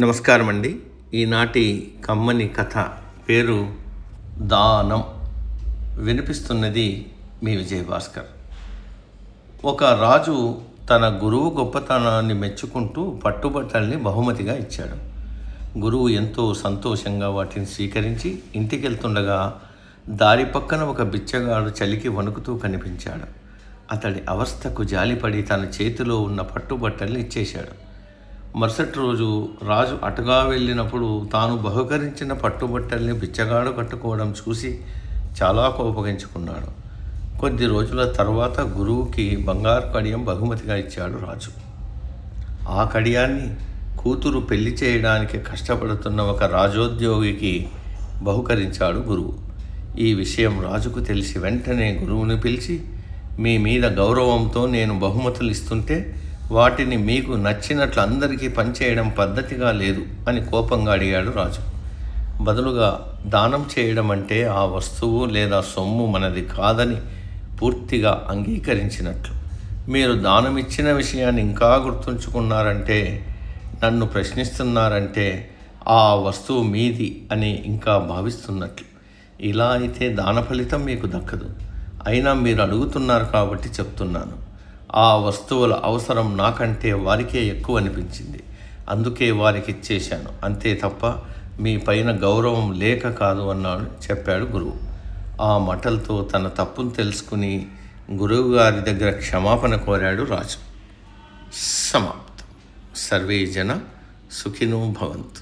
నమస్కారం అండి. ఈనాటి కమ్మని కథ పేరు దానం. వినిపిస్తున్నది మీ విజయభాస్కర్. ఒక రాజు తన గురువు గొప్పతనాన్ని మెచ్చుకుంటూ పట్టుబట్టల్ని బహుమతిగా ఇచ్చాడు. గురువు ఎంతో సంతోషంగా వాటిని స్వీకరించి ఇంటికెళ్తుండగా దారి పక్కన ఒక బిచ్చగాడు చలికి వణుకుతూ కనిపించాడు. అతడి అవస్థకు జాలిపడి తన చేతిలో ఉన్న పట్టుబట్టల్ని ఇచ్చేశాడు. మరుసటి రోజు రాజు అటుగా వెళ్ళినప్పుడు తాను బహుకరించిన పట్టుబట్టల్ని బిచ్చగాడు కట్టుకోవడం చూసి చాలా కోపగించుకున్నాడు. కొద్ది రోజుల తర్వాత గురువుకి బంగారు కడియం బహుమతిగా ఇచ్చాడు రాజు. ఆ కడియాన్ని కూతురు పెళ్లి చేయడానికి కష్టపడుతున్న ఒక రాజోద్యోగికి బహుకరించాడు గురువు. ఈ విషయం రాజుకు తెలిసి వెంటనే గురువుని పిలిచి, మీ మీద గౌరవంతో నేను బహుమతులు ఇస్తుంటే వాటిని మీకు నచ్చినట్లు అందరికీ పనిచేయడం పద్ధతిగా లేదు అని కోపంగా అడిగాడు రాజు. బదులుగా దానం చేయడం అంటే ఆ వస్తువు లేదా సొమ్ము మనది కాదని పూర్తిగా అంగీకరించినట్లు. మీరు దానం ఇచ్చిన విషయాన్ని ఇంకా గుర్తుంచుకున్నారంటే, నన్ను ప్రశ్నిస్తున్నారంటే ఆ వస్తువు మీది అని ఇంకా భావిస్తున్నట్లు. ఇలా అయితే దాన ఫలితం మీకు దక్కదు. అయినా మీరు అడుగుతున్నారు కాబట్టి చెప్తున్నాను. ఆ వస్తువుల అవసరం నాకంటే వారికే ఎక్కువ అనిపించింది, అందుకే వారికి ఇచ్చేశాను, అంతే తప్ప మీ పైన గౌరవం లేక కాదు అన్నాడు చెప్పాడు గురువు. ఆ మాటలతో తన తప్పును తెలుసుకుని గురువు గారి దగ్గర క్షమాపణ కోరాడు రాజు. సమాప్తం. సర్వే జన సుఖినో భవంతు.